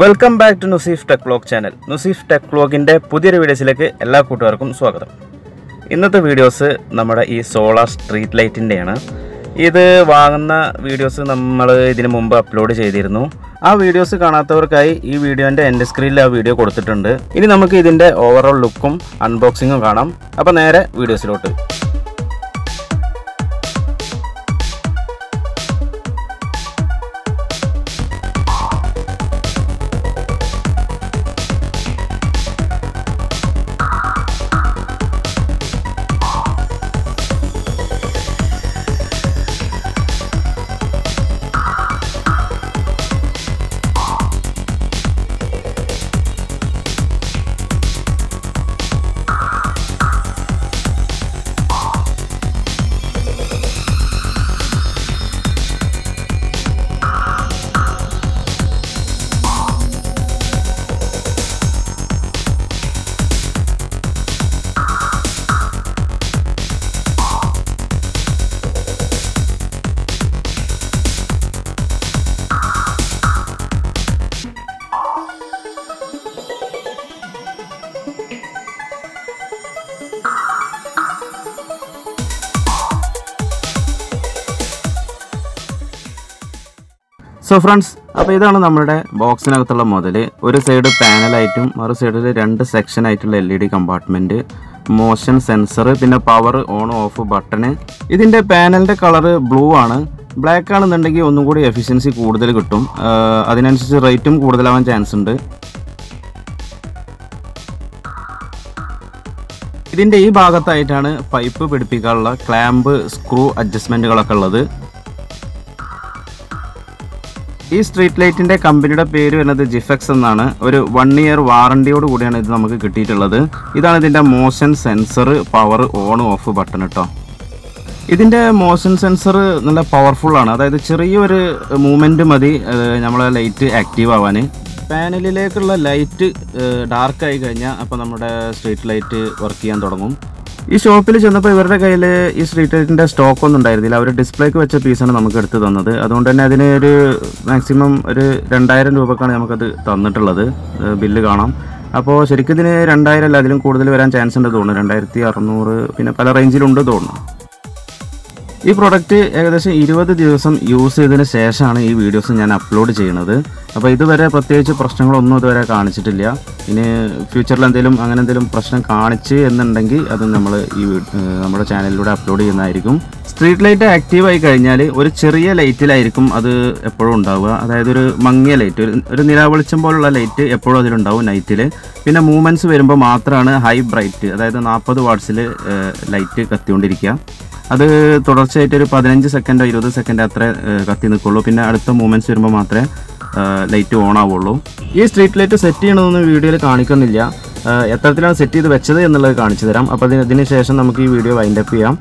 Welcome back to Nuseef Tech Vlog channel. Nuseef Tech Vlog in the Pudiri videos ella kootukarkkum swagatham. Innathe videos nammada ee solar street light indeyana. Idu vaangunna videos nammal idinu munpu upload cheydirunnu. Aa videos kaanathavarkkayi ee video inde end screen il aa video koduthittunde. Ini namukku idinte overall look um unboxing um kaanam. Appo nere videos lotte. So friends, this is our box. One side panel item, other side two section item LED compartment, motion sensor, then power on off button. This panel color blue, black is efficiency കൂടുതൽ കിട്ടും. അതിനനുസരിച്ച് റേറ്റും കൂടുതലാവാൻ chance ഉണ്ട്. ഇതിന്റെ ഈ ഭാഗത്തായിട്ടാണ് pipe പിടിപ്പിക്കാനുള്ള clamp screw അഡ്ജസ്റ്റ്മെന്റുകളൊക്കെ ഉള്ളത്. ഈ സ്ട്രീറ്റ് ലൈറ്റിന്റെ കമ്പനിയുടെ പേര് വരുന്നത് Giffex എന്നാണ്. ഒരു 1 year വാറണ്ടിയോട് കൂടിയാണ് ഇത് നമുക്ക് കിട്ടിയിട്ടുള്ളത്. ഇതാണ് ഇതിന്റെ motion sensor, power on of button ട്ടോ. ഇതിന്റെ മോഷൻ സെൻസർ നല്ല പവർഫുൾ ആണ്. അതായത് ചെറിയൊരു മൂവ്മെന്റ് മതി നമ്മളെ ലൈറ്റ് ആക്റ്റീവ് ആവാൻ. പാനലിലേക്കുള്ള ലൈറ്റ് ഡാർക്ക് ആയി കഴിഞ്ഞാൽ അപ്പോൾ നമ്മുടെ സ്ട്രീറ്റ് ലൈറ്റ് വർക്ക് ചെയ്യാൻ തുടങ്ങും. ഈ ഷോപ്പിൽ ചെന്നപ്പോൾ ഇവരുടെ കയ്യിൽ ഈ സ്ട്രീറ്റ് ലൈറ്റിൻ്റെ സ്റ്റോക്ക് ഒന്നും ഉണ്ടായിരുന്നില്ല. അവർ ഡിസ്പ്ലേക്ക് വെച്ച പീസാണ് നമുക്ക് എടുത്ത് തന്നത്. അതുകൊണ്ട് തന്നെ അതിന് ഒരു മാക്സിമം ഒരു 2000 രൂപക്കാണ് നമുക്കത് തന്നിട്ടുള്ളത്. ബില്ല് കാണാം. അപ്പോൾ ശരിക്കും ഇതിന് 2000 അല്ല, അതിലും കൂടുതൽ വരാൻ ചാൻസ് ഉണ്ട് തോന്നുന്നു. 2600 പിന്നെ പല റേഞ്ചിലുണ്ട് തോന്നുന്നു. ഈ പ്രൊഡക്റ്റ് ഏകദേശം 20 ദിവസം യൂസ് ചെയ്തതിന് ശേഷമാണ് ഈ വീഡിയോസ് ഞാൻ അപ്ലോഡ് ചെയ്യുന്നത്. അപ്പോൾ ഇതുവരെ പ്രത്യേകിച്ച് പ്രശ്നങ്ങളൊന്നും ഇതുവരെ കാണിച്ചിട്ടില്ല. ഇനി ഫ്യൂച്ചറിൽ അങ്ങനെ എന്തെങ്കിലും പ്രശ്നം കാണിച്ച് എന്നുണ്ടെങ്കിൽ അത് നമ്മൾ നമ്മുടെ ചാനലിലൂടെ അപ്ലോഡ് ചെയ്യുന്നതായിരിക്കും. സ്ട്രീറ്റ് ലൈറ്റ് ആക്റ്റീവ് ആയി കഴിഞ്ഞാൽ ഒരു ചെറിയ ലൈറ്റിലായിരിക്കും അത് എപ്പോഴും ഉണ്ടാവുക. അതായത് ഒരു മങ്ങിയ ലൈറ്റ്, ഒരു നിലാവെളിച്ചം പോലുള്ള ലൈറ്റ് എപ്പോഴും അതിലുണ്ടാവും നൈറ്റിൽ. പിന്നെ മൂവ്മെൻറ്റ്സ് വരുമ്പോൾ മാത്രമാണ് ഹൈ ബ്രൈറ്റ്, അതായത് 40 വാട്ട്സിൽ ലൈറ്റ് കത്തിക്കൊണ്ടിരിക്കുക. അത് തുടർച്ചയായിട്ട് ഒരു 15 സെക്കൻഡോ 20 സെക്കൻഡ് അത്ര കത്തി നിൽക്കുള്ളൂ. പിന്നെ അടുത്ത മൂവ്മെൻറ്റ്സ് വരുമ്പോൾ മാത്രമേ ലൈറ്റ് ഓൺ ആവുള്ളൂ. ഈ സ്ട്രീറ്റ് ലൈറ്റ് സെറ്റ് ചെയ്യണമെന്നൊന്നും വീഡിയോയിൽ കാണിക്കുന്നില്ല. എത്രത്തിലാണ് സെറ്റ് ചെയ്ത് വെച്ചത് എന്നുള്ളത് കാണിച്ചു തരാം. അപ്പോൾ അതിന് ശേഷം നമുക്ക് ഈ വീഡിയോ വൈൻഡപ്പ് ചെയ്യാം.